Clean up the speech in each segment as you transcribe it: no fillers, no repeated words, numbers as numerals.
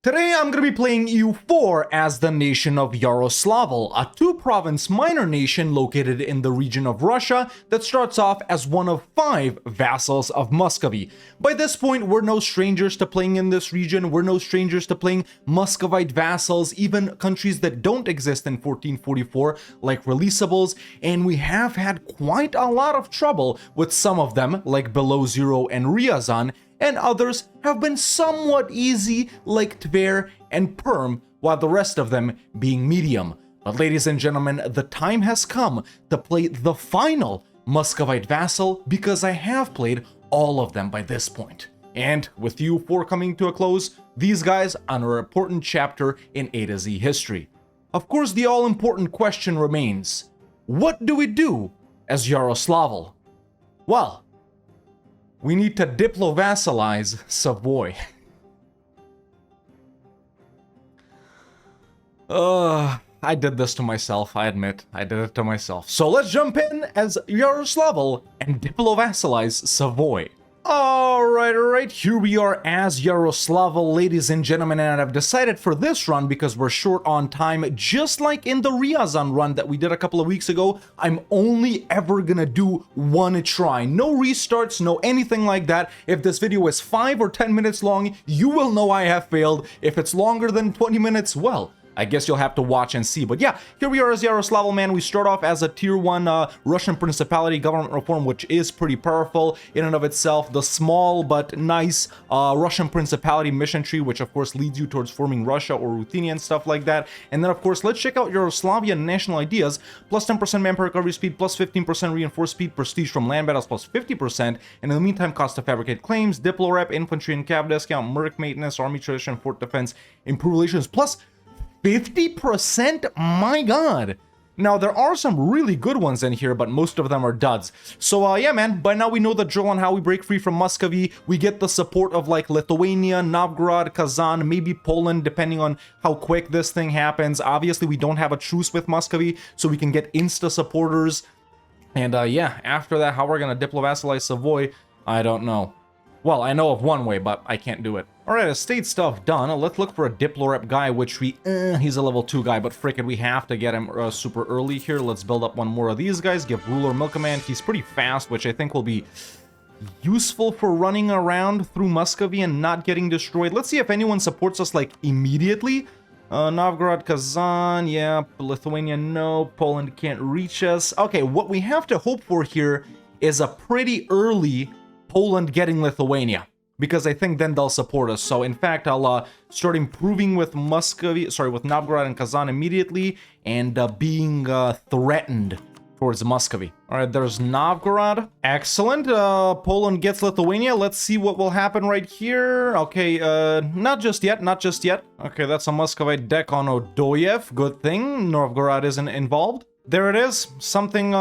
Today I'm going to be playing EU4 as the nation of Yaroslavl, a two-province minor nation located in the region of Russia that starts off as one of 5 vassals of Muscovy. By this point, we're no strangers to playing in this region, we're no strangers to playing Muscovite vassals, even countries that don't exist in 1444 like releasables, and we have had quite a lot of trouble with some of them like Below Zero and Ryazan, and others have been somewhat easy like Tver and Perm, while the rest of them being medium. But ladies and gentlemen, the time has come to play the final Muscovite vassal because I have played all of them by this point. And with EU4 coming to a close, these guys are an important chapter in A to Z history. Of course, the all-important question remains, what do we do as Yaroslavl? Well, we need to diplo-vassalize Savoy. I did this to myself, I admit. I did it to myself. So let's jump in as Yaroslavl and diplo-vassalize Savoy. Alright, here we are as Yaroslavl, ladies and gentlemen, and I've decided for this run, because we're short on time, just like in the Ryazan run that we did a couple of weeks ago, I'm only ever gonna do one try. No restarts, no anything like that. If this video is 5 or 10 minutes long, you will know I have failed. If it's longer than 20 minutes, well, I guess you'll have to watch and see. But yeah, here we are as Yaroslavl, man. We start off as a tier 1 Russian principality government reform, which is pretty powerful in and of itself. The small but nice Russian principality mission tree, which of course leads you towards forming Russia or Ruthenia and stuff like that. And then of course, let's check out Yugoslavia national ideas. Plus 10% manpower recovery speed, plus 15% reinforced speed, prestige from land battles, plus 50%. And in the meantime, cost to fabricate claims, diplo rep, infantry and cav discount, merc maintenance, army tradition, fort defense, improve relations, plus 50%? My god. Now, there are some really good ones in here, but most of them are duds. So, yeah, man, by now we know the drill on how we break free from Muscovy. We get the support of, like, Lithuania, Novgorod, Kazan, maybe Poland, depending on how quick this thing happens. Obviously, we don't have a truce with Muscovy, so we can get insta-supporters. And, yeah, after that, how we're gonna diplo-vassalize Savoy, I don't know. Well, I know of one way, but I can't do it. Alright, estate stuff done. Let's look for a diplo rep guy, which he's a level 2 guy, but frickin' we have to get him super early here. Let's build up one more of these guys. Give ruler milk command. He's pretty fast, which I think will be useful for running around through Muscovy and not getting destroyed. Let's see if anyone supports us, like, immediately. Novgorod, Kazan, yeah. Lithuania, no. Poland can't reach us. Okay, what we have to hope for here is a pretty early Poland getting Lithuania, because I think then they'll support us. So in fact, I'll start improving with with Novgorod and Kazan immediately, and being threatened towards Muscovy. All right, there's Novgorod. Excellent. Poland gets Lithuania. Let's see what will happen right here. Okay, not just yet, not just yet. Okay, that's a Muscovite deck on Odoyev. Good thing Novgorod isn't involved. There it is. Something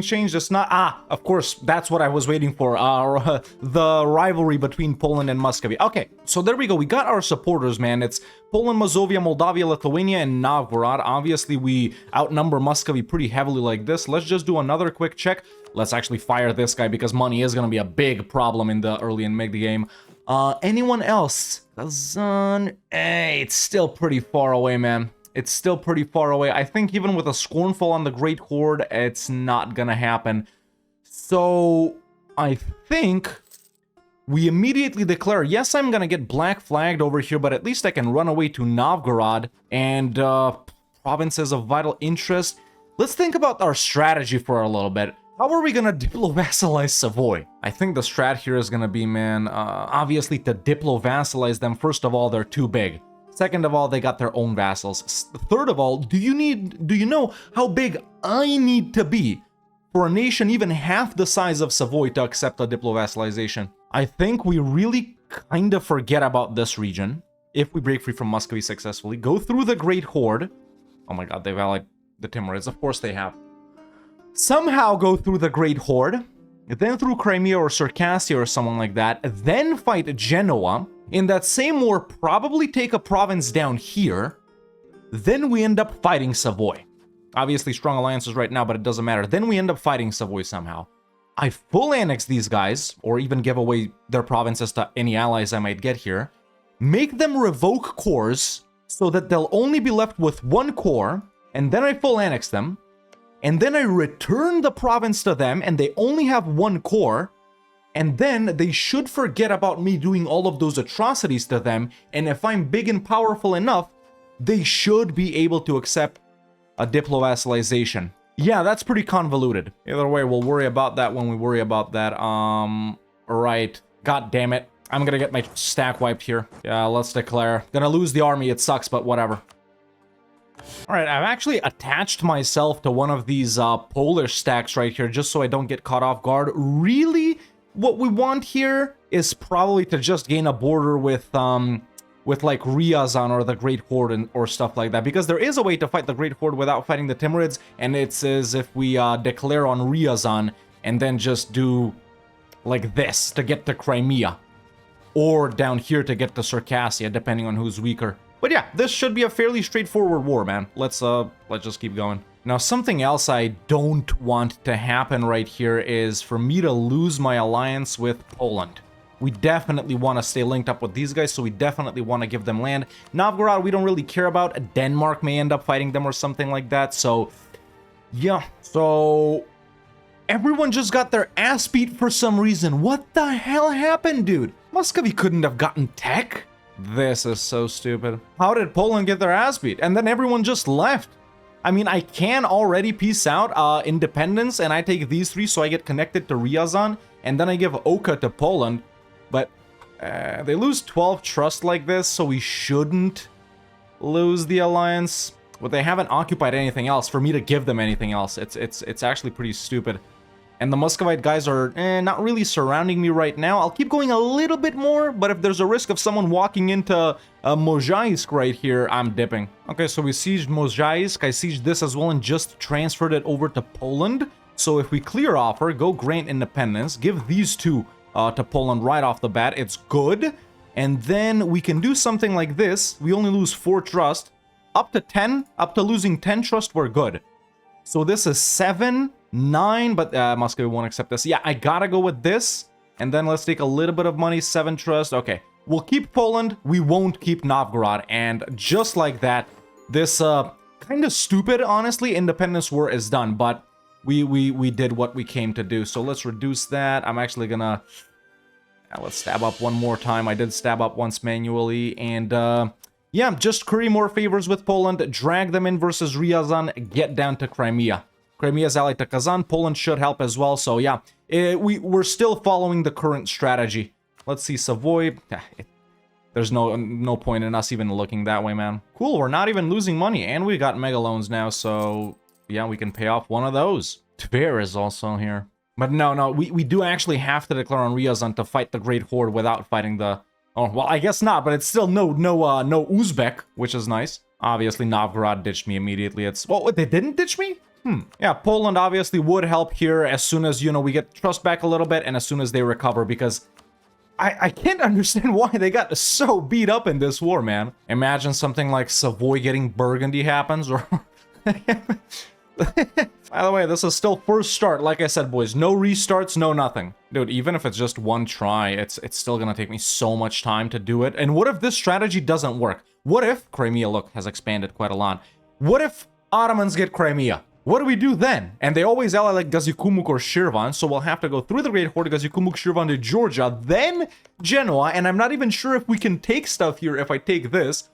changed. It's not... of course, that's what I was waiting for. The rivalry between Poland and Muscovy. Okay, so there we go. We got our supporters, man. It's Poland, Mazovia, Moldavia, Lithuania, and Novgorod. Obviously, we outnumber Muscovy pretty heavily like this. Let's just do another quick check. Let's actually fire this guy, because money is going to be a big problem in the early and mid game. Anyone else? Kazan... it's still pretty far away, man. It's still pretty far away. I think even with a Scornful on the Great Horde, it's not gonna happen. So, I think we immediately declare, yes, I'm gonna get black flagged over here, but at least I can run away to Novgorod and provinces of vital interest. Let's think about our strategy for a little bit. How are we gonna diplo-vassalize Savoy? I think the strat here is gonna be, man, obviously to diplo-vassalize them. First of all, they're too big. Second of all, they got their own vassals. Third of all, do you know how big I need to be for a nation even half the size of Savoy to accept a diplo-vassalization? I think we really kind of forget about this region if we break free from Muscovy successfully. Go through the Great Horde. Oh my god, they've allied the Timurids. Of course they have. Somehow go through the Great Horde, then through Crimea or Circassia or someone like that, then fight Genoa. In that same war, probably take a province down here. Then we end up fighting Savoy. Obviously, strong alliances right now, but it doesn't matter. Then we end up fighting Savoy somehow. I full annex these guys, or even give away their provinces to any allies I might get here. make them revoke cores so that they'll only be left with 1 core, and then I full annex them, and then I return the province to them, and they only have 1 core, and then they should forget about me doing all of those atrocities to them, and if I'm big and powerful enough, they should be able to accept a diplo-vassalization. Yeah, that's pretty convoluted. Either way, we'll worry about that when we worry about that. Right. God damn it. I'm gonna get my stack wiped here. Yeah, let's declare. Gonna lose the army, it sucks, but whatever. Alright, I've actually attached myself to one of these Polish stacks right here, just so I don't get caught off guard. Really, what we want here is probably to just gain a border with like Ryazan or the Great Horde or stuff like that, because there is a way to fight the Great Horde without fighting the Timurids, and it's as if we declare on Ryazan and then just do like this to get to Crimea, or down here to get to Circassia, depending on who's weaker. But yeah, this should be a fairly straightforward war, man. Let's just keep going. Now, something else I don't want to happen right here is for me to lose my alliance with Poland. We definitely want to stay linked up with these guys, so we definitely want to give them land. Novgorod, we don't really care about. Denmark may end up fighting them or something like that, so yeah. So everyone just got their ass beat for some reason. What the hell happened, dude? Muscovy couldn't have gotten tech? This is so stupid. How did Poland get their ass beat? And then everyone just left. I mean, I can already peace out independence, and I take these 3 so I get connected to Ryazan, and then I give Oka to Poland. But they lose 12 trust like this, so we shouldn't lose the alliance. But they haven't occupied anything else for me to give them anything else. It's actually pretty stupid. And the Muscovite guys are not really surrounding me right now. I'll keep going a little bit more, but if there's a risk of someone walking into Mozhaisk right here, I'm dipping. Okay, so we sieged Mozhaisk. I sieged this as well and just transferred it over to Poland. So if we clear offer, go grant independence, give these 2 to Poland right off the bat, it's good. And then we can do something like this. We only lose 4 trust. Up to 10, up to losing 10 trust, we're good. So this is 7, 9, but Muscovy won't accept this. Yeah, I gotta go with this. And then let's take a little bit of money, 7 trust. Okay, we'll keep Poland, we won't keep Novgorod. And just like that, this kind of stupid, honestly, independence war is done. But we did what we came to do. So let's reduce that. I'm actually gonna... let's stab up one more time. I did stab up once manually. And yeah, just curry more favors with Poland, drag them in versus Ryazan, get down to Crimea. Crimea's allied to Kazan. Poland should help as well. So yeah, we're still following the current strategy. Let's see, Savoy. There's no point in us even looking that way, man. Cool, we're not even losing money, and we got mega loans now, so yeah, we can pay off one of those. Tver is also here. But no, we do actually have to declare on Ryazan to fight the Great Horde without fighting the... Oh, well, I guess not, but it's still no Uzbek, which is nice. Obviously, Novgorod ditched me immediately. It's... Well, they didn't ditch me? Yeah, Poland obviously would help here as soon as, you know, we get trust back a little bit and as soon as they recover, because I can't understand why they got so beat up in this war, man. Imagine something like Savoy getting Burgundy happens, or... By the way, this is still first start. Like I said, boys, no restarts, no nothing. Dude, even if it's just one try, it's still gonna take me so much time to do it. And what if this strategy doesn't work? What if... Crimea, look, has expanded quite a lot. What if Ottomans get Crimea? What do we do then? And they always ally like Gazikumuk or Shirvan, so we'll have to go through the Great Horde, Gazikumuk, Shirvan to Georgia, then Genoa, and I'm not even sure if we can take stuff here if I take this.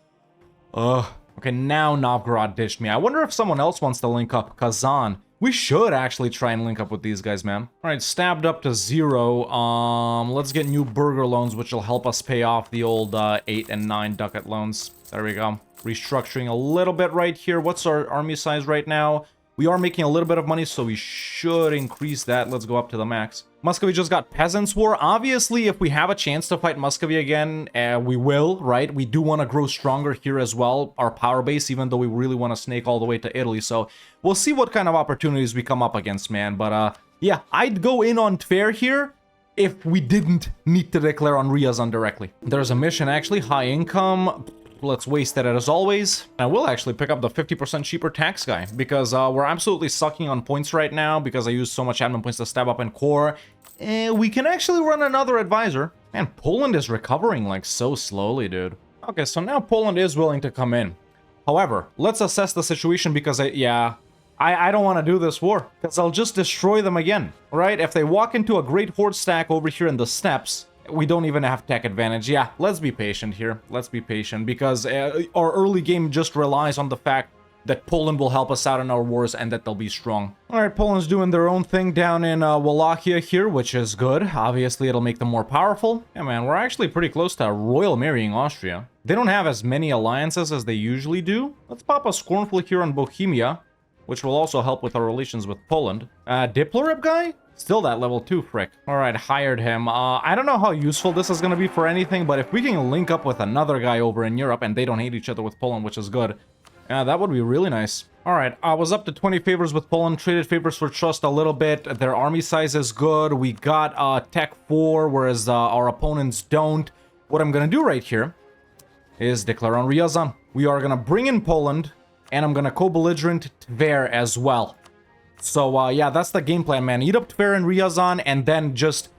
Okay, now Novgorod ditched me. I wonder if someone else wants to link up. Kazan. We should actually try and link up with these guys, man. Alright, stabbed up to 0. Let's get new burger loans, which will help us pay off the old 8 and 9 ducat loans. There we go. Restructuring a little bit right here. What's our army size right now? We are making a little bit of money, so we should increase that. Let's go up to the max. Muscovy just got Peasants War. Obviously, if we have a chance to fight Muscovy again, we will, right? We do want to grow stronger here as well, our power base, even though we really want to snake all the way to Italy. So we'll see what kind of opportunities we come up against, man. But yeah, I'd go in on Tver here if we didn't need to declare on Ryazan directly. There's a mission, actually, high income. Let's waste that as always. I will actually pick up the 50% cheaper tax guy, because we're absolutely sucking on points right now because I used so much admin points to stab up in core. We can actually run another advisor. Man, Poland is recovering like so slowly, dude. Okay, so now Poland is willing to come in. However, let's assess the situation because I don't want to do this war because I'll just destroy them again, right? If they walk into a great horde stack over here in the steppes, we don't even have tech advantage. Yeah, let's be patient here. Let's be patient because our early game just relies on the fact that Poland will help us out in our wars and that they'll be strong. All right, Poland's doing their own thing down in Wallachia here, which is good. Obviously, it'll make them more powerful. Yeah, man, we're actually pretty close to royal marrying Austria. They don't have as many alliances as they usually do. Let's pop a Scornful here on Bohemia, which will also help with our relations with Poland. Diplorep guy? Still that level 2, frick. Alright, hired him. I don't know how useful this is going to be for anything, but if we can link up with another guy over in Europe and they don't hate each other with Poland, which is good, yeah, that would be really nice. Alright, I was up to 20 favors with Poland, traded favors for trust a little bit. Their army size is good. We got Tech 4, whereas our opponents don't. What I'm going to do right here is declare on Ryazan. We are going to bring in Poland, and I'm going to co-belligerent Tver as well. So, yeah, that's the game plan, man. Eat up Tver and Ryazan, and then just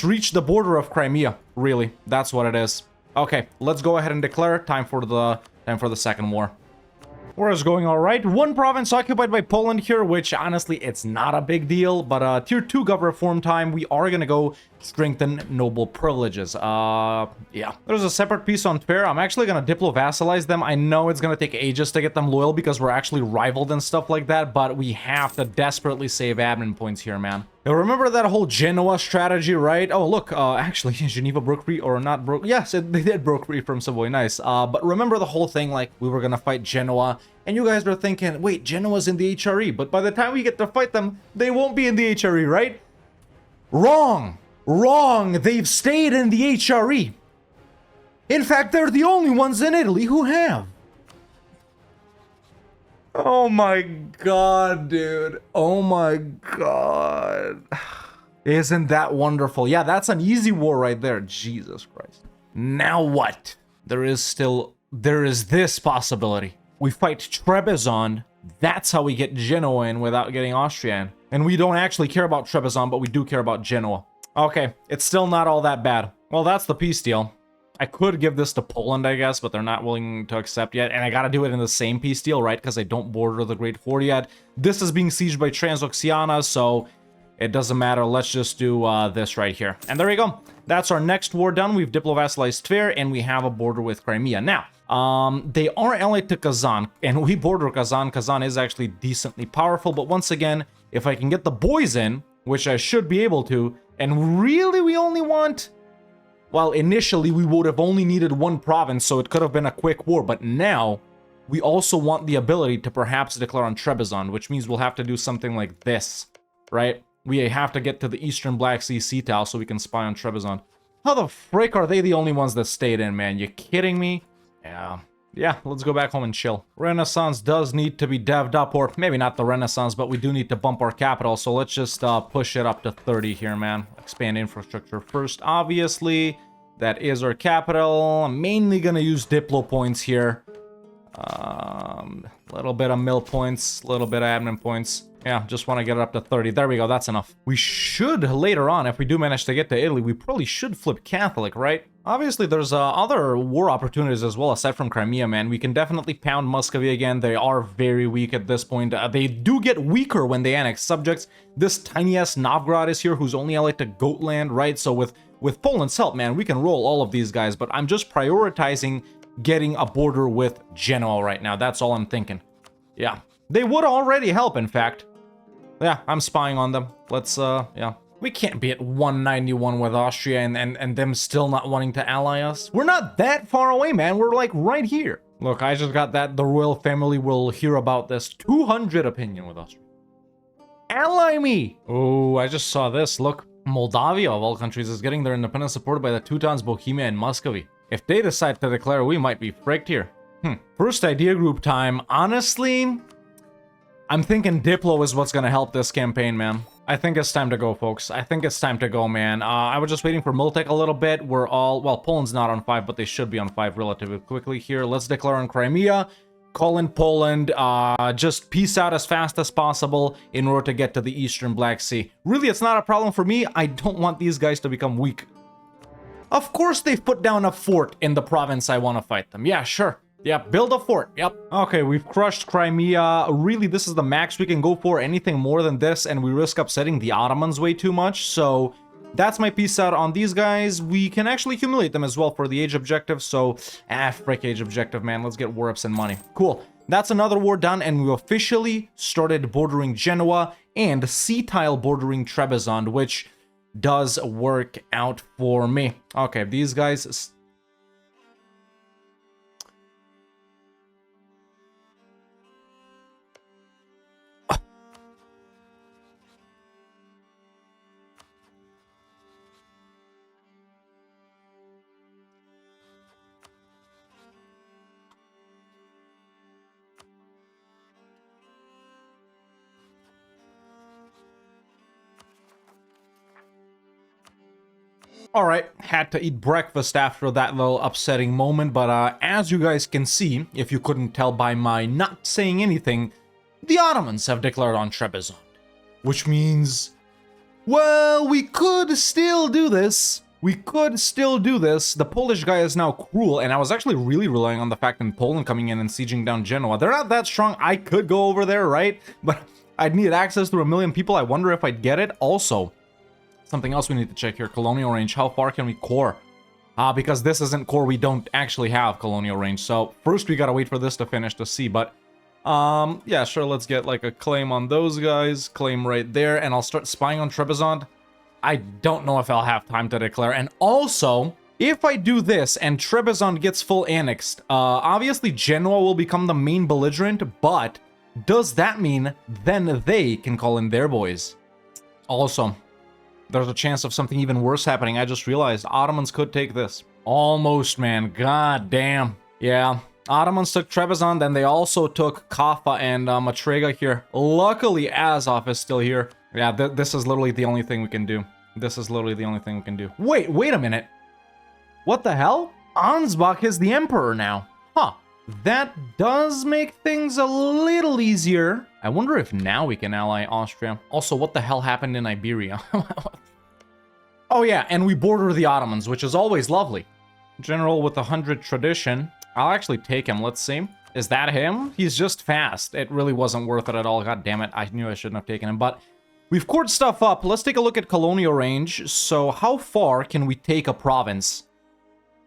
reach the border of Crimea, really. That's what it is. Okay, let's go ahead and declare. Time for the second war. War is going all right. One province occupied by Poland here, which honestly, it's not a big deal. But tier 2 gov reform time, we are gonna go strengthen noble privileges. Yeah. There's a separate piece on Tver. I'm actually gonna diplo-vassalize them. I know it's gonna take ages to get them loyal because we're actually rivaled and stuff like that, but we have to desperately save admin points here, man. Now, remember that whole Genoa strategy, right? Oh, look, actually, Geneva broke free, or not broke. Yes, they did broke free from Savoy, nice. But remember the whole thing, like, we were gonna fight Genoa, and you guys are thinking, wait, Genoa's in the HRE, but by the time we get to fight them, they won't be in the HRE, right? Wrong! Wrong! They've stayed in the HRE! In fact, they're the only ones in Italy who have! Oh my god, dude. Oh my god. Isn't that wonderful? Yeah, that's an easy war right there. Jesus Christ. Now what? There is this possibility. We fight Trebizond. That's how we get Genoa in without getting Austria in. And we don't actually care about Trebizond, but we do care about Genoa. Okay, it's still not all that bad. Well, that's the peace deal. I could give this to Poland, I guess, but they're not willing to accept yet. And I gotta do it in the same peace deal, right? Because I don't border the Great Horde yet. This is being sieged by Transoxiana, so it doesn't matter. Let's just do this right here. And there you go. That's our next war done. We've diplo-vassalized Tver, and we have a border with Crimea. Now, they are allied to Kazan, and we border Kazan. Kazan is actually decently powerful, but once again, if I can get the boys in, which I should be able to, and really we only want... Well, initially, we would have only needed one province, so it could have been a quick war, but now, we also want the ability to perhaps declare on Trebizond, which means we'll have to do something like this, right? We have to get to the Eastern Black Sea Sea Tile so we can spy on Trebizond. How the frick are they the only ones that stayed in, man? You kidding me? Yeah, let's go back home and chill. Renaissance does need to be devved up, or maybe not the Renaissance, but we do need to bump our capital, so let's just push it up to 30 here, man. Expand infrastructure first, obviously. That is our capital. I'm mainly gonna use Diplo points here. Little bit of mill points, little bit of admin points. Yeah, just want to get it up to 30. There we go, that's enough. We should, later on, if we do manage to get to Italy, we probably should flip Catholic, right? Obviously, there's other war opportunities as well, aside from Crimea, man. We can definitely pound Muscovy again. They are very weak at this point. They do get weaker when they annex subjects. This tiny-ass Novgorod is here, who's only allied to Goatland, right? So with Poland's help, man, we can roll all of these guys, but I'm just prioritizing getting a border with Genoa right now. That's all I'm thinking. Yeah. They would already help, in fact. Yeah, I'm spying on them. Let's, yeah. We can't be at 191 with Austria and them still not wanting to ally us. We're not that far away, man. We're, like, right here. Look, I just got that the royal family will hear about this. 200 opinion with Austria. Ally me! Oh, I just saw this. Look, Moldavia, of all countries, is getting their independence supported by the Teutons, Bohemia, and Muscovy. If they decide to declare, we might be fricked here. First idea group time. Honestly, I'm thinking Diplo is what's gonna help this campaign, man. I think it's time to go, folks. I think it's time to go, man. I was just waiting for Miltech a little bit. We're all... Well, Poland's not on 5, but they should be on 5 relatively quickly here. Let's declare on Crimea. Call in Poland. Just peace out as fast as possible in order to get to the Eastern Black Sea. Really, it's not a problem for me. I don't want these guys to become weak. Of course they've put down a fort in the province I want to fight them. Yeah, sure. Yep, build a fort. Yep. Okay, we've crushed Crimea. Really, this is the max we can go for. Anything more than this, and we risk upsetting the Ottomans way too much. So that's my piece out on these guys. We can actually humiliate them as well for the age objective. So, frick age objective, man. Let's get war ups and money. Cool. That's another war done, and we officially started bordering Genoa and sea tile bordering Trebizond, which does work out for me. Okay, these guys... Alright, had to eat breakfast after that little upsetting moment, but as you guys can see, if you couldn't tell by my not saying anything, the Ottomans have declared on Trebizond. Which means, well, we could still do this. We could still do this. The Polish guy is now cruel, and I was actually really relying on the fact in Poland coming in and sieging down Genoa. They're not that strong. I could go over there, right? But I'd need access to 1 million people. I wonder if I'd get it. Also, something else we need to check here. Colonial range. How far can we core? Because this isn't core, we don't actually have colonial range. So first we gotta wait for this to finish to see. But yeah, sure, let's get like a claim on those guys. Claim right there. And I'll start spying on Trebizond. I don't know if I'll have time to declare. And also, if I do this and Trebizond gets full annexed, obviously Genoa will become the main belligerent. But does that mean then they can call in their boys? Also, there's a chance of something even worse happening. I just realized Ottomans could take this. Almost, man. God damn. Yeah. Ottomans took Trebizond, then they also took Kaffa and Matrega here. Luckily, Azov is still here. Yeah, this is literally the only thing we can do. This is literally the only thing we can do. Wait a minute. What the hell? Ansbach is the emperor now. Huh. That does make things a little easier. I wonder if now we can ally Austria. Also, what the hell happened in Iberia? Oh yeah, and we border the Ottomans, which is always lovely. General with 100 tradition. I'll actually take him, let's see. Is that him? He's just fast. It really wasn't worth it at all. God damn it, I knew I shouldn't have taken him. But we've cored stuff up. Let's take a look at colonial range. So how far can we take a province?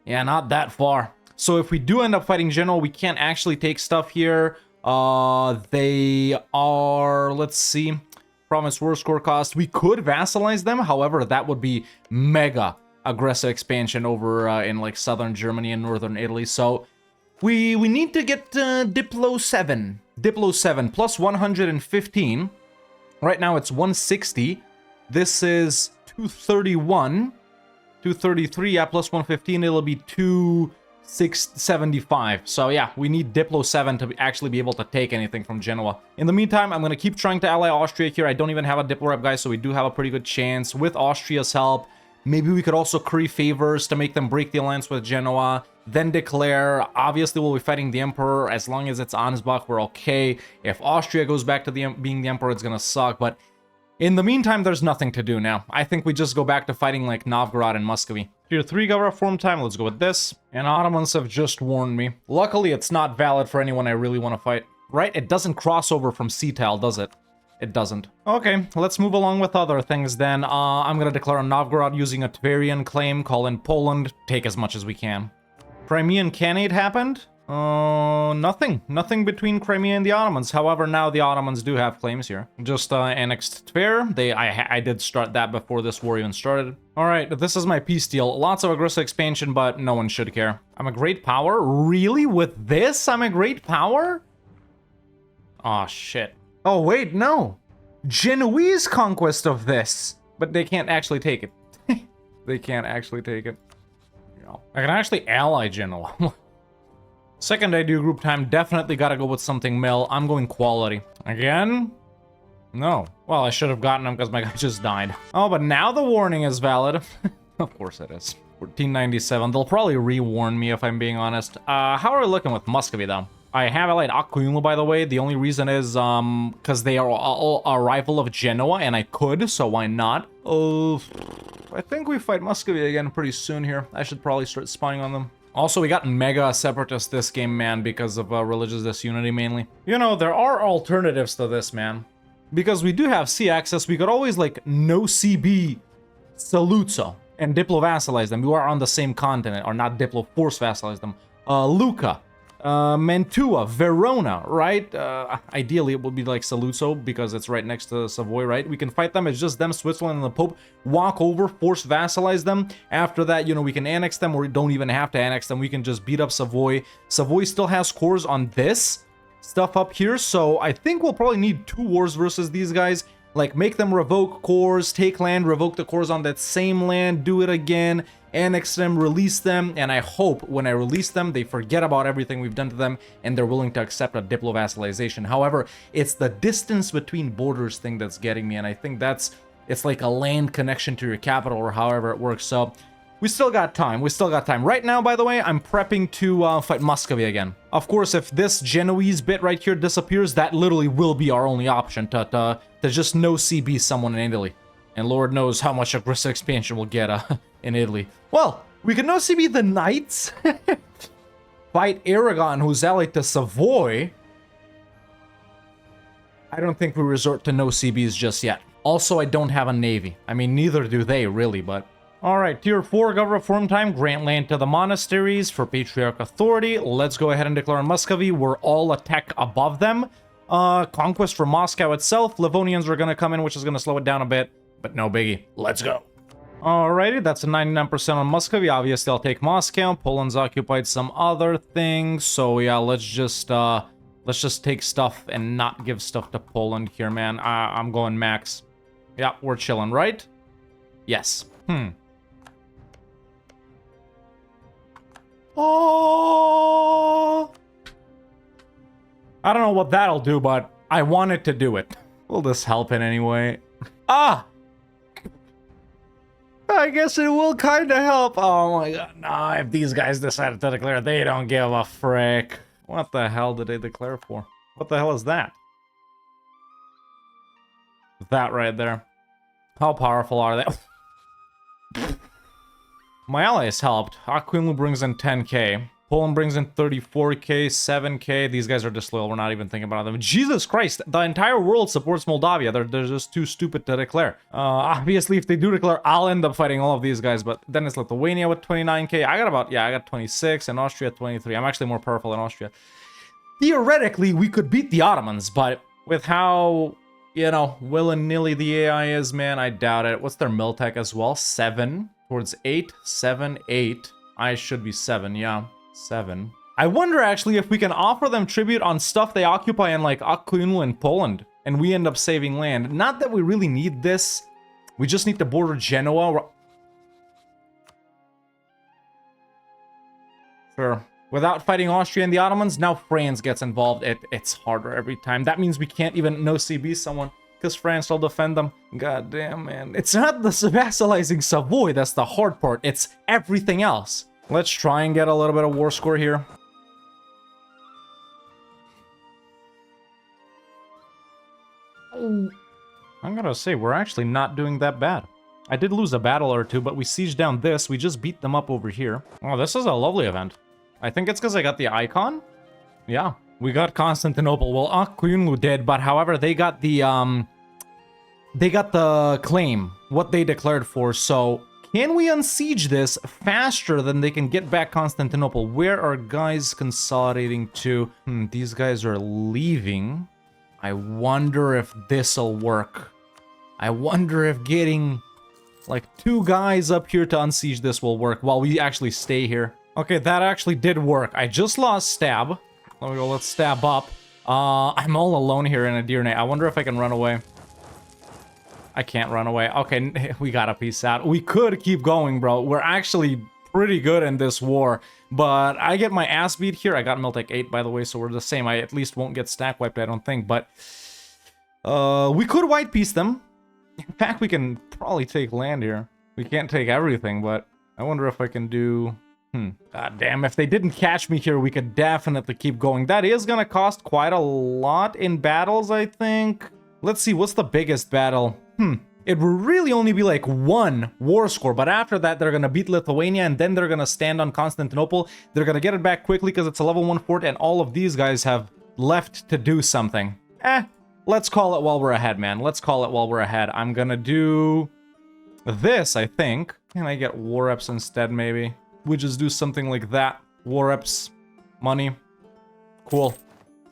Yeah, not that far. So if we do end up fighting Genoa, we can't actually take stuff here. They are, let's see, province war score cost. We could vassalize them. However, that would be mega aggressive expansion over in like southern Germany and northern Italy. So we need to get Diplo 7. Diplo 7 plus 115. Right now it's 160. This is 231. 233, yeah, plus 115, it'll be 2,675. So yeah, we need Diplo 7 to actually be able to take anything from Genoa. In the meantime, I'm going to keep trying to ally Austria here. I don't even have a Diplo rep, guys, so we do have a pretty good chance. With Austria's help, maybe we could also curry favors to make them break the alliance with Genoa, then declare. Obviously, we'll be fighting the Emperor. As long as it's Ansbach, we're okay. If Austria goes back to being the Emperor, it's going to suck, but in the meantime, there's nothing to do now. I think we just go back to fighting like Novgorod and Muscovy. Tier 3 Gavra form time, let's go with this. And Ottomans have just warned me. Luckily, it's not valid for anyone I really want to fight. Right? It doesn't cross over from C-Tile, does it? It doesn't. Okay, let's move along with other things then. I'm gonna declare on Novgorod using a Tverian claim, call in Poland, take as much as we can. Crimean Khanate happened? Nothing. Nothing between Crimea and the Ottomans. However, now the Ottomans do have claims here. Just annexed Tver. I did start that before this war even started. Alright, this is my peace deal. Lots of aggressive expansion, but no one should care. I'm a great power? Really? With this, I'm a great power? Aw, shit. Oh, wait, no. Genoese conquest of this. But they can't actually take it. They can't actually take it. I can actually ally Genoa. Second idea group time, definitely gotta go with something mill. I'm going quality. Again? No. Well, I should have gotten him because my guy just died. Oh, but now the warning is valid. Of course it is. 1497. They'll probably re-warn me if I'm being honest. How are we looking with Muscovy, though? I have allied Akuyumu, by the way. The only reason is, because they are a rival of Genoa, and I could, so why not? I think we fight Muscovy again pretty soon here. I should probably start spying on them. Also, we got mega separatists this game, man, because of religious disunity mainly. You know, there are alternatives to this, man. Because we do have sea access, we could always, like, no CB Saluzzo and Diplo-vassalize them. We are on the same continent, or not Diplo-force vassalize them. Lucca, Mantua, Verona, right? Ideally, it would be like Saluzzo because it's right next to Savoy, right? We can fight them. It's just them, Switzerland, and the Pope. Walk over, force vassalize them. After that, you know, we can annex them, or we don't even have to annex them. We can just beat up Savoy. Savoy still has cores on this stuff up here, so I think we'll probably need 2 wars versus these guys. Like, make them revoke cores, take land, revoke the cores on that same land, do it again, annex them, release them, and I hope when I release them, they forget about everything we've done to them, and they're willing to accept a diplo-vassalization. However, it's the distance between borders thing that's getting me, and I think it's like a land connection to your capital, or however it works, so we still got time. We still got time. Right now, by the way, I'm prepping to fight Muscovy again. Of course, if this Genoese bit right here disappears, that literally will be our only option to just no CB someone in Italy. And Lord knows how much aggressive expansion we'll get in Italy. Well, we can no CB the Knights. Fight Aragon, who's allied to Savoy. I don't think we resort to no CBs just yet. Also, I don't have a navy. I mean, neither do they, really, but... Alright, Tier 4 government reform time. Grant land to the monasteries for Patriarch authority. Let's go ahead and declare Muscovy. We're all a tech above them. Conquest for Moscow itself. Livonians are going to come in, which is going to slow it down a bit. But no biggie. Let's go. Alrighty, that's a 99% on Muscovy. Obviously, I'll take Moscow. Poland's occupied some other things. So yeah, let's just take stuff and not give stuff to Poland here, man. I'm going max. Yeah, we're chilling, right? Yes. Oh, I don't know what that'll do, but I wanted to do it. Will this help in any way? Ah! I guess it will kind of help. Oh my god, nah, if these guys decided to declare, they don't give a frick. What the hell did they declare for? What the hell is that? That right there. How powerful are they? My allies helped. Aquinlu brings in 10k. Poland brings in 34k, 7k. These guys are disloyal. We're not even thinking about them. Jesus Christ, the entire world supports Moldavia. They're just too stupid to declare. Obviously, if they do declare, I'll end up fighting all of these guys. But then it's Lithuania with 29k. I got 26, and Austria 23. I'm actually more powerful than Austria. Theoretically, we could beat the Ottomans, but with how, you know, willy-nilly the AI is, man, I doubt it. What's their Miltech as well? 7 towards 8, 7, 8. I should be 7, yeah. 7. I wonder actually if we can offer them tribute on stuff they occupy in like Aquinlu and Poland, and we end up saving land. Not that we really need this. We just need to border Genoa. Sure. Without fighting Austria and the Ottomans, now France gets involved. It's harder every time. That means we can't even no CB someone, because France will defend them. God damn, man. It's not the vassalizing Savoy that's the hard part. It's everything else. Let's try and get a little bit of war score here. I'm gonna say, we're actually not doing that bad. I did lose a battle or two, but we sieged down this. We just beat them up over here. Oh, this is a lovely event. I think it's because I got the icon. Yeah, we got Constantinople. Well, Aquinlu did, but however, they got the claim, what they declared for, so... Can we unsiege this faster than they can get back Constantinople? Where are guys consolidating to? These guys are leaving. I wonder if this'll work. I wonder if getting like 2 guys up here to unsiege this will work while we actually stay here. Okay, that actually did work. I just lost stab. Let me go, let's stab up. I'm all alone here in a deer nate. I wonder if I can run away. I can't run away. Okay, we gotta peace out. We could keep going, bro. We're actually pretty good in this war. But I get my ass beat here. I got Miltech 8, by the way, so we're the same. I at least won't get stack wiped, I don't think. But we could white piece them. In fact, we can probably take land here. We can't take everything, but I wonder if I can do... God damn, if they didn't catch me here, we could definitely keep going. That is gonna cost quite a lot in battles, I think. Let's see, what's the biggest battle? it will really only be like 1 war score, but after that, they're gonna beat Lithuania, and then they're gonna stand on Constantinople. They're gonna get it back quickly because it's a level 1 fort, and all of these guys have left to do something. Let's call it while we're ahead, man. Let's call it while we're ahead. I'm gonna do this, I think. Can I get war reps instead, maybe? We just do something like that. War reps, money. Cool.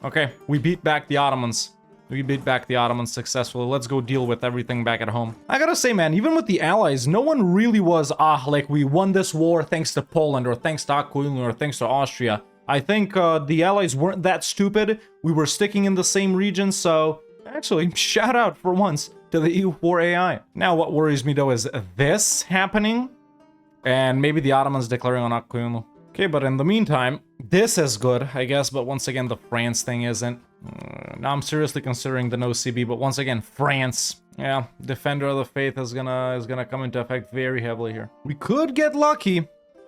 Okay, we beat back the Ottomans. We beat back the Ottomans successfully. Let's go deal with everything back at home. I gotta say, man, even with the Allies, no one really was, like, we won this war thanks to Poland, or thanks to Aquilino, or thanks to Austria. I think the Allies weren't that stupid. We were sticking in the same region, so actually, shout out for once to the EU4 AI. Now, what worries me, though, is this happening, and maybe the Ottomans declaring on Aquilino. Okay, but in the meantime, this is good, I guess, but once again, the France thing isn't. Now I'm seriously considering the no CB, but once again, France. Yeah, Defender of the Faith is gonna come into effect very heavily here. We could get lucky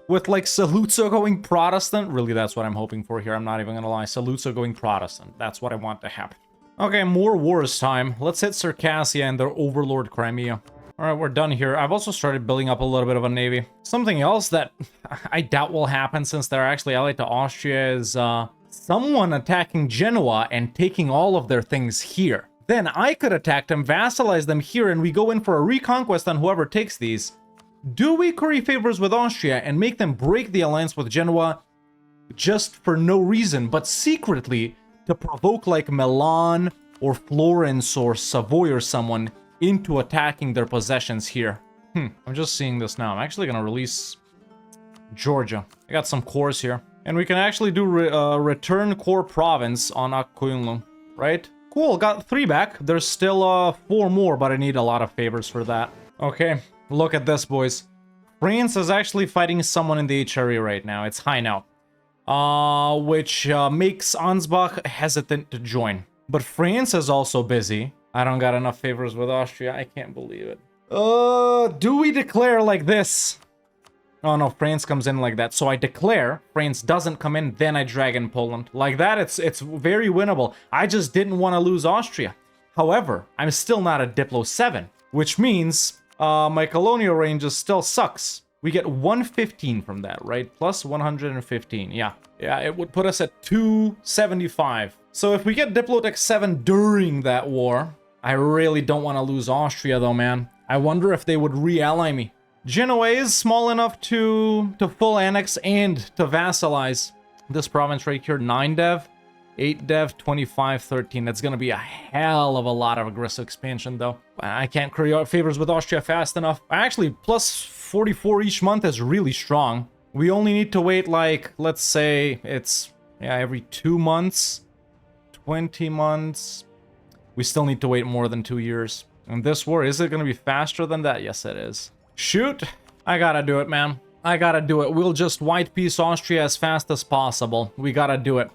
with, like, Saluzzo going Protestant. Really, that's what I'm hoping for here. I'm not even gonna lie. Saluzzo going Protestant. That's what I want to happen. Okay, more wars time. Let's hit Circassia and their overlord Crimea. Alright, we're done here. I've also started building up a little bit of a navy. Something else that I doubt will happen since they're actually allied to Austria is someone attacking Genoa and taking all of their things here. Then I could attack them, vassalize them here, and we go in for a reconquest on whoever takes these. Do we curry favors with Austria and make them break the alliance with Genoa just for no reason, but secretly to provoke like Milan or Florence or Savoy or someone into attacking their possessions here? I'm just seeing this now. I'm actually gonna release Georgia. I got some cores here. And we can actually do return core province on Aquilino, right? Cool, got 3 back. There's still 4 more, but I need a lot of favors for that. Okay, look at this, boys. France is actually fighting someone in the HRE right now. It's Hainaut, which makes Ansbach hesitant to join. But France is also busy. I don't got enough favors with Austria. I can't believe it. Do we declare like this? Oh no, France comes in like that. So I declare, France doesn't come in, then I drag in Poland. Like that, it's very winnable. I just didn't want to lose Austria. However, I'm still not at Diplo 7, which means my colonial range still sucks. We get 115 from that, right? Plus 115, yeah. Yeah, it would put us at 275. So if we get Diplotech 7 during that war, I really don't want to lose Austria though, man. I wonder if they would re-ally me. Genoa is small enough to full annex and to vassalize this province right here. 9 dev, 8 dev, 25, 13. That's gonna be a hell of a lot of aggressive expansion though. I can't curry favors with Austria fast enough. Actually, plus 44 each month is really strong. We only need to wait, like, let's say it's, yeah, every 2 months, 20 months. We still need to wait more than 2 years. And this war, is it gonna be faster than that? Yes, it is. Shoot, I gotta do it, man. I gotta do it. We'll just white piece Austria as fast as possible. We gotta do it.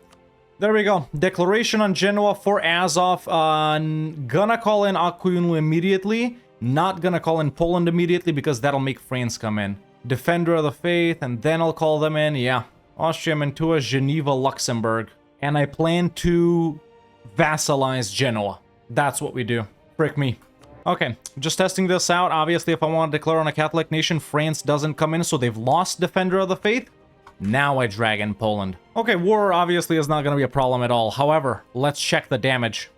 There we go. Declaration on Genoa for Azov. Gonna call in Aquilino immediately. Not gonna call in Poland immediately because that'll make France come in. Defender of the Faith, and then I'll call them in. Yeah. Austria, Mantua, Geneva, Luxembourg. And I plan to vassalize Genoa. That's what we do. Frick me. Okay, just testing this out. Obviously, if I want to declare on a Catholic nation, France doesn't come in, so they've lost Defender of the Faith. Now I drag in Poland. Okay, war obviously is not going to be a problem at all. However, let's check the damage.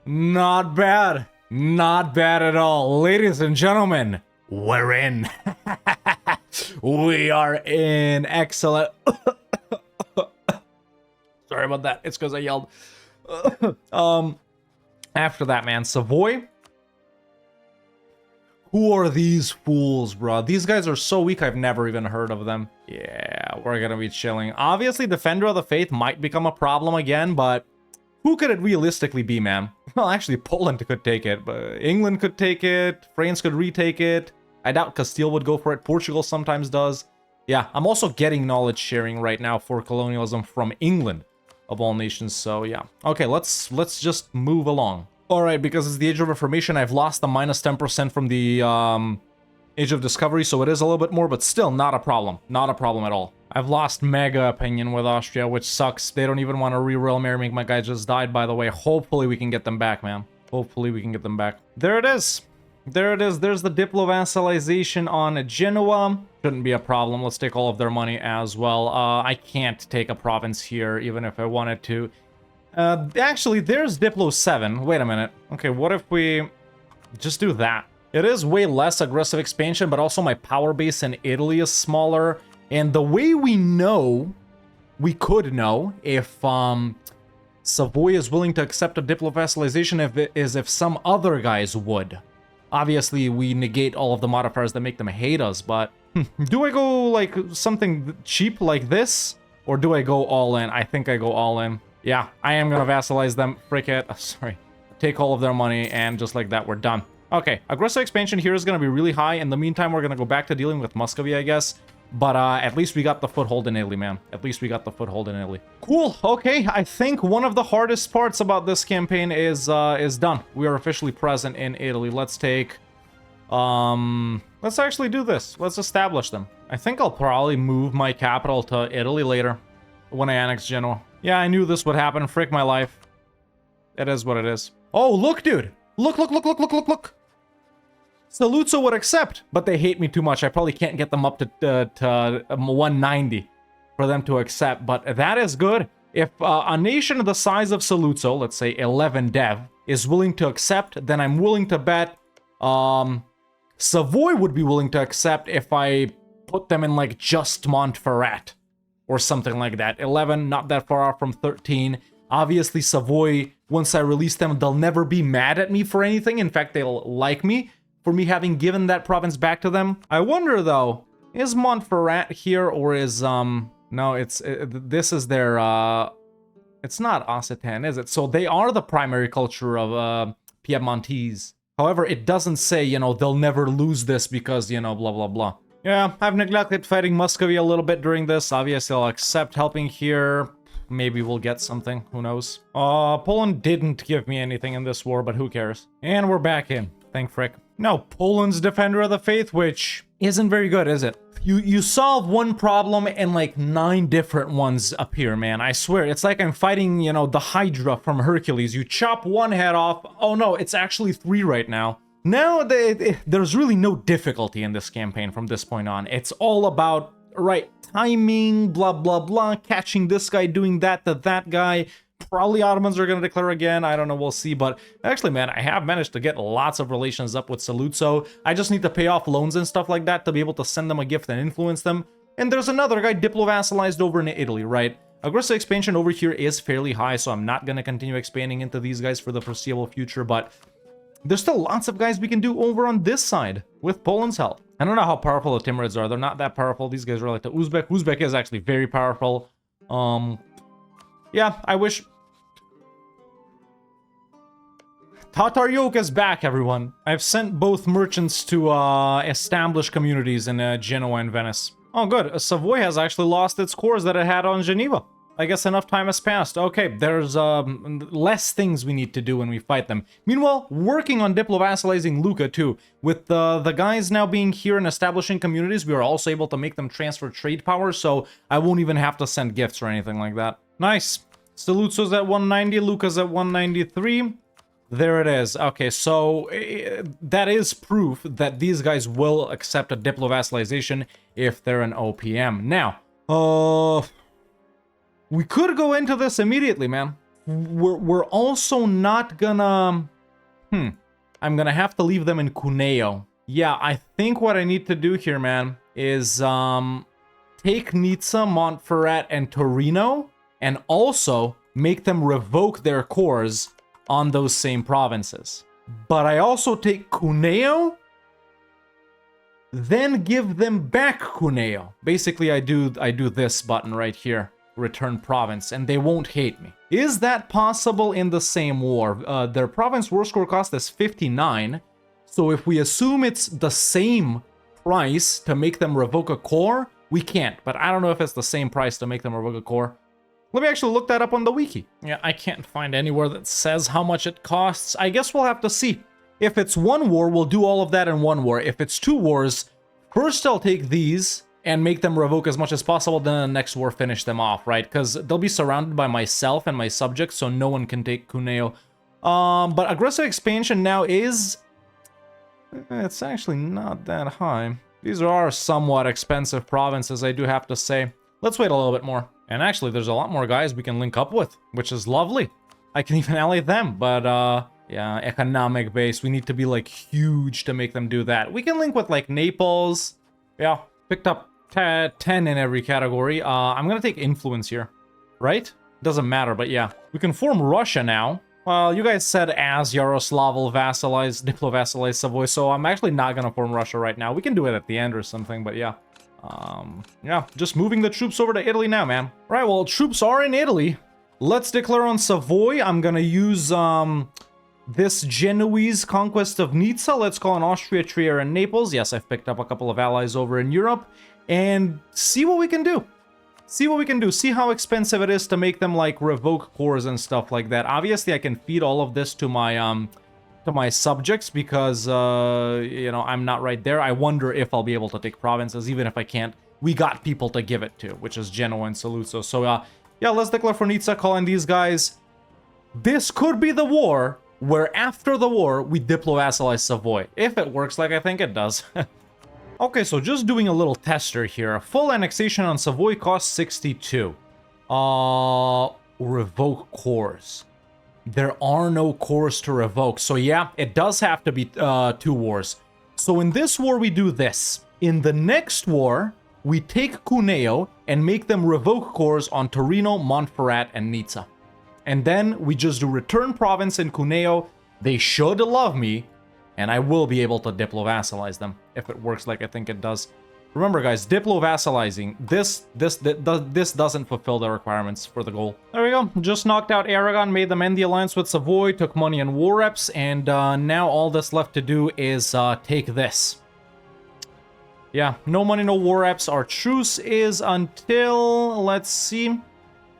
Not bad. Not bad at all. Ladies and gentlemen, we're in. We are in. Excellent. Sorry about that. It's because I yelled. After that, man, Savoy. Who are these fools, bro? These guys are so weak, I've never even heard of them. Yeah, we're gonna be chilling. Obviously, Defender of the Faith might become a problem again, but who could it realistically be, man? Well, actually, Poland could take it, but England could take it. France could retake it. I doubt Castile would go for it. Portugal sometimes does. Yeah, I'm also getting knowledge sharing right now for colonialism from England, of all nations, so yeah. Okay, let's just move along. Alright, because it's the Age of Reformation, I've lost the minus 10% from the Age of Discovery, so it is a little bit more, but still not a problem. Not a problem at all. I've lost mega opinion with Austria, which sucks. They don't even want to re-roll Merrimack. My guy just died, by the way. Hopefully we can get them back, man. Hopefully we can get them back. There it is. There it is. There's the Diplo-vassalization on Genoa. Shouldn't be a problem. Let's take all of their money as well. I can't take a province here, even if I wanted to. Actually, there's Diplo 7. Wait a minute. Okay, what if we just do that? It is way less aggressive expansion, but also my power base in Italy is smaller. And the way we could know if Savoy is willing to accept a Diplo vassalization is if some other guys would. Obviously, we negate all of the modifiers that make them hate us, but do I go like something cheap like this? Or do I go all in? I think I go all in. Yeah, I am gonna vassalize them. Frick it. Oh, sorry. Take all of their money, and just like that, we're done. Okay, aggressive expansion here is gonna be really high. In the meantime, we're gonna go back to dealing with Muscovy, I guess. But at least we got the foothold in Italy, man. At least we got the foothold in Italy. Cool. Okay, I think one of the hardest parts about this campaign is done. We are officially present in Italy. Let's take... let's actually do this. Let's establish them. I think I'll probably move my capital to Italy later when I annex Genoa. Yeah, I knew this would happen. Frick my life. It is what it is. Oh, look, dude. Look, look, look, look, look, look, look. Saluzzo would accept, but they hate me too much. I probably can't get them up to 190 for them to accept, but that is good. If a nation the size of Saluzzo, let's say 11 dev, is willing to accept, then I'm willing to bet Savoy would be willing to accept if I put them in like just Montferrat or something like that. 11, not that far off from 13. Obviously, Savoy, once I release them, they'll never be mad at me for anything. In fact, they'll like me for me having given that province back to them. I wonder, though, is Montferrat here or is, no, this is their, it's not Occitan, is it? So they are the primary culture of Piedmontese. However, it doesn't say, you know, they'll never lose this because, you know, blah, blah, blah. Yeah, I've neglected fighting Muscovy a little bit during this. Obviously, I'll accept helping here. Maybe we'll get something. Who knows? Poland didn't give me anything in this war, but who cares? And we're back in. Thank frick. No, Poland's Defender of the Faith, which isn't very good, is it? You solve one problem and like 9 different ones appear, man. I swear, it's like I'm fighting, you know, the Hydra from Hercules. You chop one head off. Oh no, it's actually 3 right now. Now, there's really no difficulty in this campaign from this point on. It's all about, right, timing, blah, blah, blah, catching this guy, doing that to that guy. Probably Ottomans are going to declare again. I don't know. We'll see. But actually, man, I have managed to get lots of relations up with Saluzzo. I just need to pay off loans and stuff like that to be able to send them a gift and influence them. And there's another guy diplo-vassalized over in Italy, right? Aggressive expansion over here is fairly high, so I'm not going to continue expanding into these guys for the foreseeable future. But there's still lots of guys we can do over on this side with Poland's help. I don't know how powerful the Timurids are. They're not that powerful. These guys are like the Uzbek. Uzbek is actually very powerful. Yeah, I wish... Tatar yoke is back, everyone. I've sent both merchants to established communities in Genoa and Venice. Oh, good. Savoy has actually lost its cores that it had on Geneva. I guess enough time has passed. Okay, there's less things we need to do when we fight them. Meanwhile, working on diplo-vassalizing Lucca, too. With the guys now being here and establishing communities, we are also able to make them transfer trade power, so I won't even have to send gifts or anything like that. Nice. Saluzzo's at 190, Lucca's at 193. There it is. Okay, so that is proof that these guys will accept a diplo-vassalization if they're an OPM. Now, we could go into this immediately, man. We're also not gonna... I'm gonna have to leave them in Cuneo. Yeah, I think what I need to do here, man, is take Nizza, Montferrat, and Torino, and also make them revoke their cores on those same provinces. But I also take Cuneo, then give them back Cuneo. Basically, I do this button right here, return province, and they won't hate me. Is that possible in the same war? Their province war score cost is 59, so if we assume it's the same price to make them revoke a core, we can't, but I don't know if it's the same price to make them revoke a core. Let me actually look that up on the wiki. Yeah, I can't find anywhere that says how much it costs. I guess we'll have to see. If it's one war, we'll do all of that in one war. If it's 2 wars, first I'll take these, and make them revoke as much as possible, then the next war finish them off, right? Because they'll be surrounded by myself and my subjects, so no one can take Cuneo. But aggressive expansion now is... It's actually not that high. These are somewhat expensive provinces, I do have to say. Let's wait a little bit more. And actually, there's a lot more guys we can link up with, which is lovely. I can even ally them, but yeah, economic base. We need to be like huge to make them do that. We can link with like Naples. Yeah, picked up 10 in every category. I'm gonna take influence here, right? Doesn't matter, but yeah. We can form Russia now. Well, you guys said as Yaroslav will vassalize, diplo-vassalize Savoy, so I'm actually not gonna form Russia right now. We can do it at the end or something, but yeah. Yeah, just moving the troops over to Italy now, man. Right, well, troops are in Italy. Let's declare on Savoy. I'm gonna use, this Genoese conquest of Nizza. Let's call on Austria, Trier, and Naples. Yes, I've picked up a couple of allies over in Europe. And see what we can do. See what we can do. See how expensive it is to make them, like, revoke cores and stuff like that. Obviously, I can feed all of this to my subjects because, you know, I'm not right there. I wonder if I'll be able to take provinces, even if I can't. We got people to give it to, which is Genoa and Saluzzo. So, yeah, let's declare for Nizza, call in these guys. This could be the war where after the war, we diplo-vassalize Savoy. If it works like I think it does. Okay, so just doing a little tester here. Full annexation on Savoy costs 62. Revoke cores. There are no cores to revoke. So yeah, it does have to be 2 wars. So in this war, we do this. In the next war, we take Cuneo and make them revoke cores on Torino, Montferrat, and Nizza. And then we just do return province in Cuneo. They should love me, and I will be able to diplo-vassalize them if it works like I think it does. Remember, guys, diplo-vassalizing, this doesn't fulfill the requirements for the goal. There we go. Just knocked out Aragon, made them end the alliance with Savoy, took money and war reps, and now all that's left to do is take this. Yeah, no money, no war reps. Our truce is until, let's see,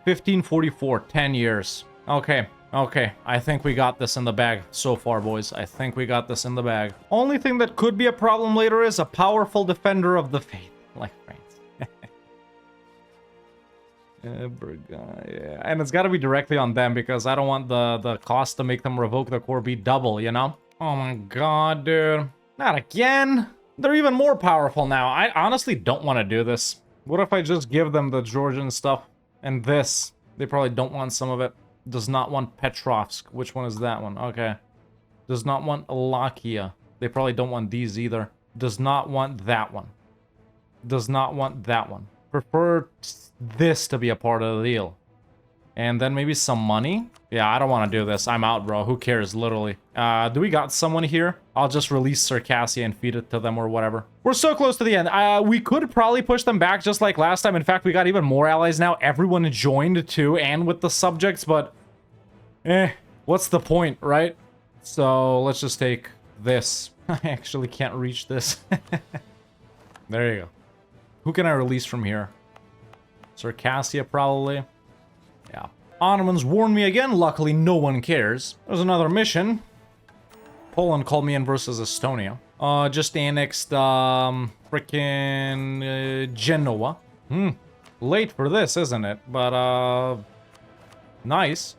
1544, 10 years. Okay, okay. I think we got this in the bag so far, boys. I think we got this in the bag. Only thing that could be a problem later is a powerful defender of the faith, like France. Yeah, and it's got to be directly on them because I don't want the cost to make them revoke the core be double, you know? Oh my god, dude. Not again. They're even more powerful now. I honestly don't want to do this. What if I just give them the Georgian stuff? And this, they probably don't want some of it. Does not want Petrovsk. Which one is that one? Okay. Does not want Lakia. They probably don't want these either. Does not want that one. Does not want that one. Prefer this to be a part of the deal. And then maybe some money? Yeah, I don't want to do this. I'm out, bro. Who cares, literally? Do we got someone here? I'll just release Circassia and feed it to them or whatever. We're so close to the end. We could probably push them back just like last time. In fact, we got even more allies now. Everyone joined too, and with the subjects, but... what's the point, right? So, let's just take this. I actually can't reach this. There you go. Who can I release from here? Circassia, probably. Yeah. Ottomans warned me again. Luckily, no one cares. There's another mission. Poland called me in versus Estonia. Just annexed, frickin' Genoa. Late for this, isn't it? But, nice.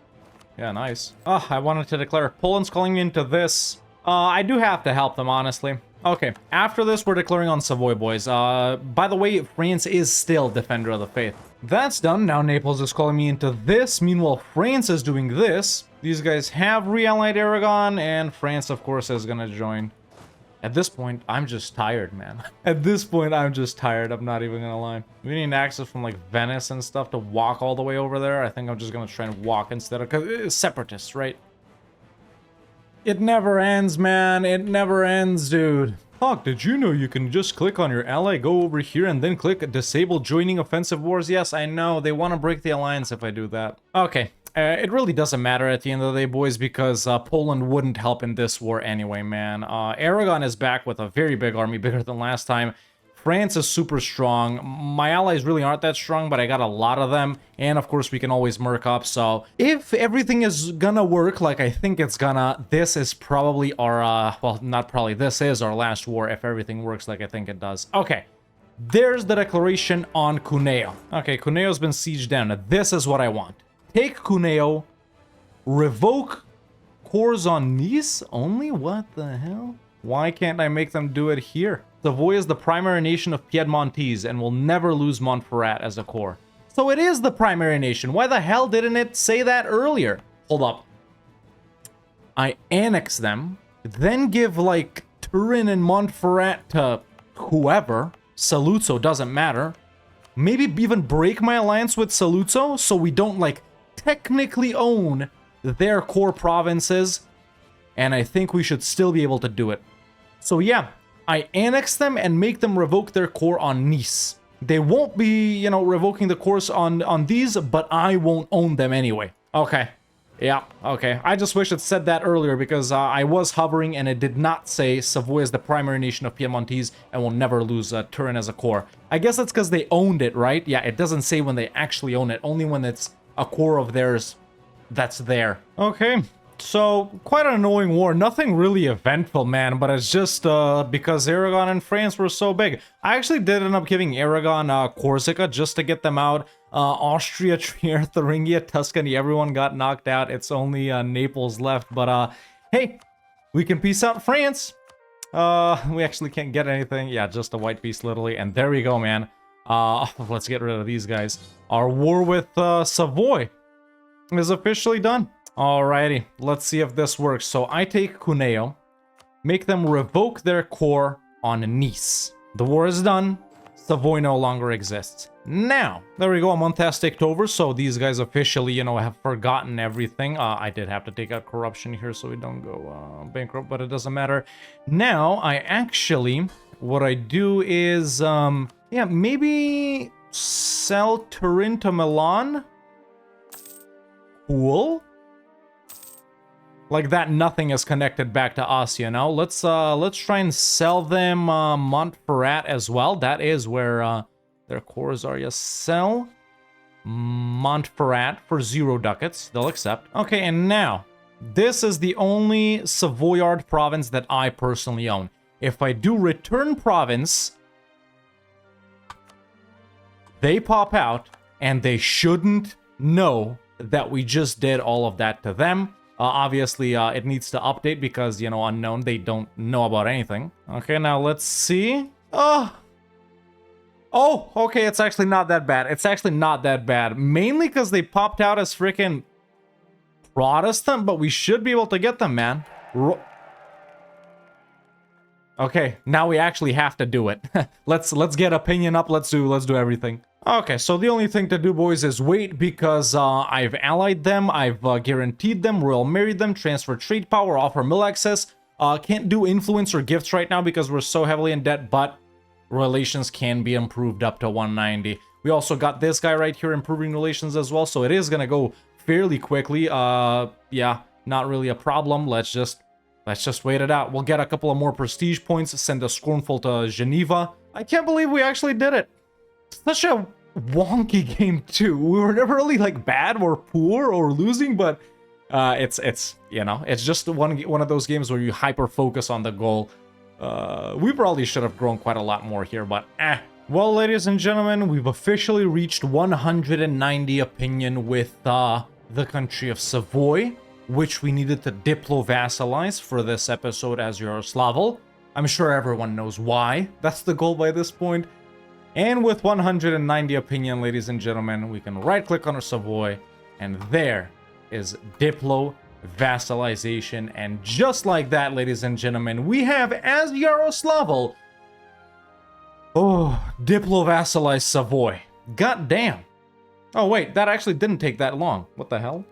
Yeah, nice. I wanted to declare Poland's calling me into this. I do have to help them, honestly. Okay, after this, we're declaring on Savoy, boys. By the way, France is still Defender of the Faith. That's done. Now Naples is calling me into this. Meanwhile, France is doing this. These guys have re-allied Aragon, and France, of course, is gonna join. At this point, I'm just tired, man. At this point, I'm just tired. I'm not even gonna lie. We need access from, like, Venice and stuff to walk all the way over there. I think I'm just gonna try and walk instead of... Because it's separatists, right? It never ends, man. It never ends, dude. Fuck, did you know you can just click on your ally, go over here, and then click Disable Joining Offensive Wars? Yes, I know. They want to break the alliance if I do that. Okay. It really doesn't matter at the end of the day, boys, because Poland wouldn't help in this war anyway, man. Aragon is back with a very big army, bigger than last time. France is super strong. My allies really aren't that strong, but I got a lot of them. And of course, we can always merc up. So if everything is gonna work like I think it's gonna, this is probably our, well, not probably, this is our last war if everything works like I think it does. Okay. There's the declaration on Cuneo. Okay, Cuneo's been sieged down. This is what I want. Take Cuneo, revoke cores on Nice only? What the hell? Why can't I make them do it here? Savoy is the primary nation of Piedmontese and will never lose Montferrat as a core. So it is the primary nation. Why the hell didn't it say that earlier? Hold up. I annex them, then give like Turin and Montferrat to whoever. Saluzzo, doesn't matter. Maybe even break my alliance with Saluzzo so we don't like technically own their core provinces. And I think we should still be able to do it. So yeah, I annex them and make them revoke their core on Nice. They won't be, you know, revoking the cores on these, but I won't own them anyway. Okay. Yeah, okay. I just wish it said that earlier because I was hovering and it did not say Savoy is the primary nation of Piedmontese and will never lose Turin as a core. I guess that's because they owned it, right? Yeah, it doesn't say when they actually own it, only when it's a core of theirs that's there. Okay, so quite an annoying war. Nothing really eventful, man, but it's just because Aragon and France were so big. I actually did end up giving Aragon Corsica just to get them out. Austria, Trier, Thuringia, Tuscany, everyone got knocked out. It's only Naples left, but hey, we can peace out France. We actually can't get anything. Yeah, just a white piece, literally. And there we go, man. Let's get rid of these guys. Our war with Savoy is officially done. Alrighty, let's see if this works. So I take Cuneo, make them revoke their core on Nice. The war is done. Savoy no longer exists. Now, there we go, a month has ticked over, so these guys officially, you know, have forgotten everything. I did have to take out corruption here so we don't go bankrupt, but it doesn't matter. Now, I actually, what I do is, yeah, maybe sell Turin to Milan? Cool. Like that, nothing is connected back to us, you know. Let's try and sell them Montferrat as well. That is where their cores are. Yes, sell Montferrat for 0 ducats. They'll accept. Okay, and now this is the only Savoyard province that I personally own. If I do return province, they pop out, and they shouldn't know that we just did all of that to them. Obviously, it needs to update because, you know, unknown, they don't know about anything. Okay, now let's see. Oh, okay, it's actually not that bad. It's actually not that bad. Mainly because they popped out as freaking Protestant, but we should be able to get them, man. Okay, now we actually have to do it. let's get opinion up. Let's do everything. Okay, so the only thing to do, boys, is wait because I've allied them, I've guaranteed them, royal married them, transfer trade power, offer mill access. Can't do influence or gifts right now because we're so heavily in debt, but relations can be improved up to 190. We also got this guy right here improving relations as well, so it is gonna go fairly quickly. Yeah, not really a problem. Let's just wait it out. We'll get a couple of more prestige points, send a Scornful to Geneva. I can't believe we actually did it. Such a wonky game too. We were never really like bad or poor or losing, but it's you know, it's just one of those games where you hyper focus on the goal. We probably should have grown quite a lot more here, but well, ladies and gentlemen, we've officially reached 190 opinion with the country of Savoy, which we needed to diplo-vassalize for this episode as Yaroslavel. I'm sure everyone knows why. That's the goal by this point. And with 190 opinion, ladies and gentlemen, we can right-click on our Savoy, and there is diplo-vassalization. And just like that, ladies and gentlemen, we have, as Yaroslavel, diplo-vassalized Savoy. God damn. Oh, wait, that actually didn't take that long. What the hell?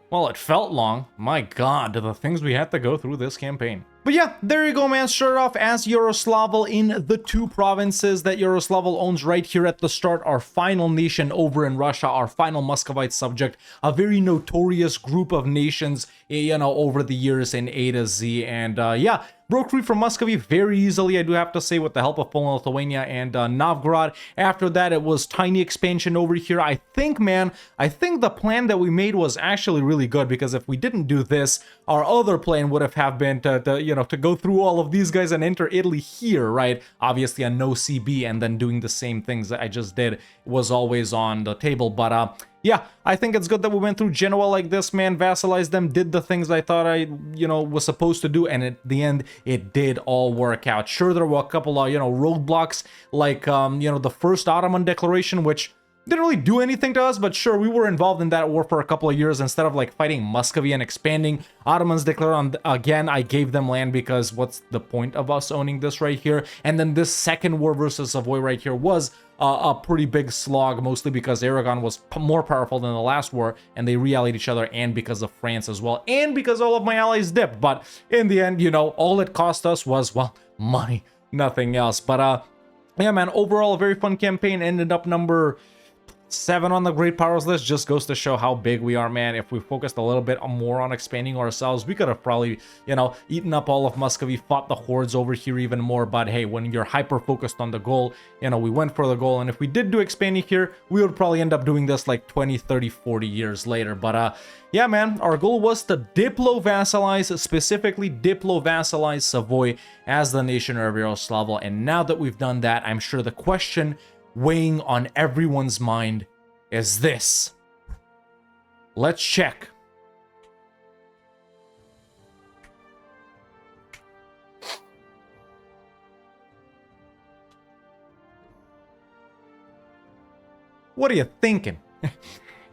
Well, it felt long. My god, the things we had to go through this campaign. But yeah, there you go, man. Started off as Yaroslavel in the 2 provinces that Yaroslavel owns right here at the start. Our final nation over in Russia, our final Muscovite subject, a very notorious group of nations, you know, over the years in A to Z. And yeah, broke free from Muscovy very easily, I do have to say, with the help of Poland, Lithuania, and Novgorod. After that, it was tiny expansion over here. I think, man, I think the plan that we made was actually really good, because if we didn't do this, our other plan would have been to go through all of these guys and enter Italy here, right? Obviously a no CB, and then doing the same things that I just did was always on the table. But yeah, I think it's good that we went through Genoa like this, man, vassalized them, did the things I thought I, was supposed to do, and at the end, it did all work out. Sure, there were a couple of, roadblocks, like, the first Ottoman declaration, which didn't really do anything to us, but sure, we were involved in that war for a couple of years. Instead of like fighting Muscovy and expanding, Ottomans declared on again. I gave them land because what's the point of us owning this right here? And then this second war versus Savoy right here was a pretty big slog, mostly because Aragon was more powerful than the last war, and they re-allied each other, and because of France as well, and because all of my allies dipped. But in the end, all it cost us was, well, money, nothing else. But yeah, man, overall a very fun campaign. Ended up number 7 on the great powers list. Just goes to show how big we are, man. If we focused a little bit more on expanding ourselves, we could have probably, eaten up all of Muscovy, fought the hordes over here even more. But hey, when you're hyper focused on the goal, we went for the goal. And if we did do expanding here, we would probably end up doing this like 20, 30, 40 years later. But yeah, man, our goal was to diplo-vassalize, specifically diplo-vassalize Savoy as the nation of Yaroslavl. And now that we've done that, I'm sure the question weighing on everyone's mind is this. Let's check. What are you thinking?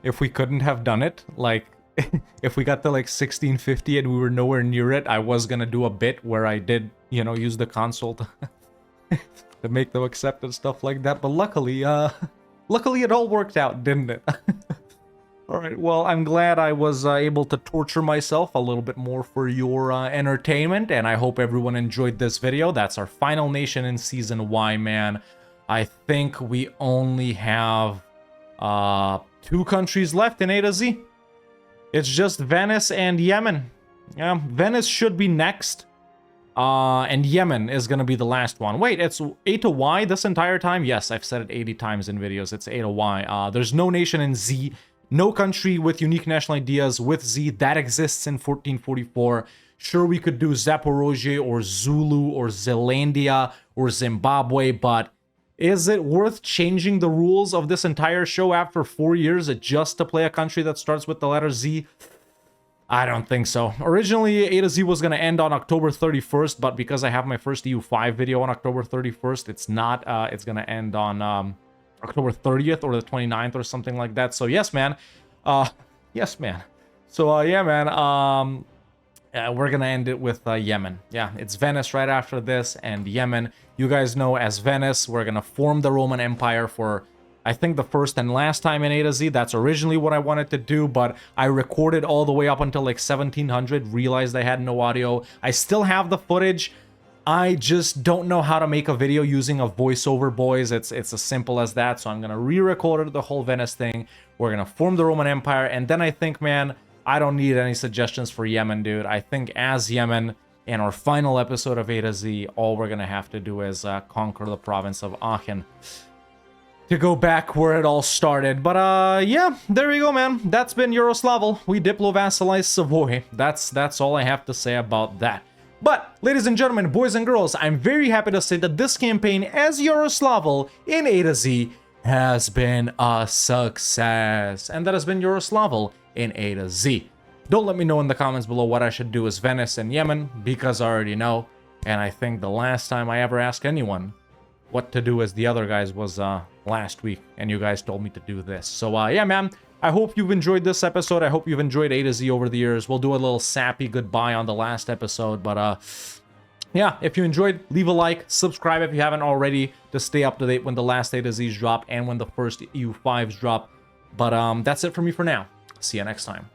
If we couldn't have done it, like, if we got to like 1650 and we were nowhere near it, I was gonna do a bit where I did, use the console to to make them accept and stuff like that, but luckily it all worked out, didn't it? Alright, well, I'm glad I was able to torture myself a little bit more for your entertainment, and I hope everyone enjoyed this video. That's our final nation in Season Y, man. I think we only have 2 countries left in A to Z. It's just Venice and Yemen. Yeah, Venice should be next. And Yemen is gonna be the last one. Wait, it's A to Y this entire time? Yes, I've said it 80 times in videos. It's A to Y. There's no nation in Z, no country with unique national ideas with Z that exists in 1444. Sure, we could do Zaporozhye or Zulu or Zealandia or Zimbabwe, but is it worth changing the rules of this entire show after 4 years just to play a country that starts with the letter Z? I don't think so. Originally, A to Z was going to end on October 31st, but because I have my first EU5 video on October 31st, it's not. It's going to end on October 30th or the 29th or something like that. So yes, man. Yes, man. So yeah, man. We're going to end it with Yemen. Yeah, it's Venice right after this, and Yemen. You guys know, as Venice, we're going to form the Roman Empire for, I think, the first and last time in A to Z. That's originally what I wanted to do, but I recorded all the way up until like 1700, realized I had no audio. I still have the footage. I just don't know how to make a video using a voiceover, boys. It's as simple as that. So I'm going to re-record the whole Venice thing. We're going to form the Roman Empire, and then I think, man, I don't need any suggestions for Yemen, dude. I think as Yemen, in our final episode of A to Z, all we're going to have to do is conquer the province of Aachen to go back where it all started. But yeah, there you go, man. That's been Yaroslavl. We diplo-vassalized Savoy. That's all I have to say about that. But, ladies and gentlemen, boys and girls, I'm very happy to say that this campaign as Yaroslavl in A to Z has been a success. And that has been Yaroslavl in A to Z. Don't let me know in the comments below what I should do as Venice and Yemen, because I already know. And I think the last time I ever asked anyone what to do as the other guys was last week, and you guys told me to do this. So yeah, man, I hope you've enjoyed this episode. I hope you've enjoyed A to Z over the years. We'll do a little sappy goodbye on the last episode, but yeah, if you enjoyed, leave a like, subscribe if you haven't already to stay up to date when the last A to Z's drop and when the first EU5s drop. But that's it for me for now. See you next time.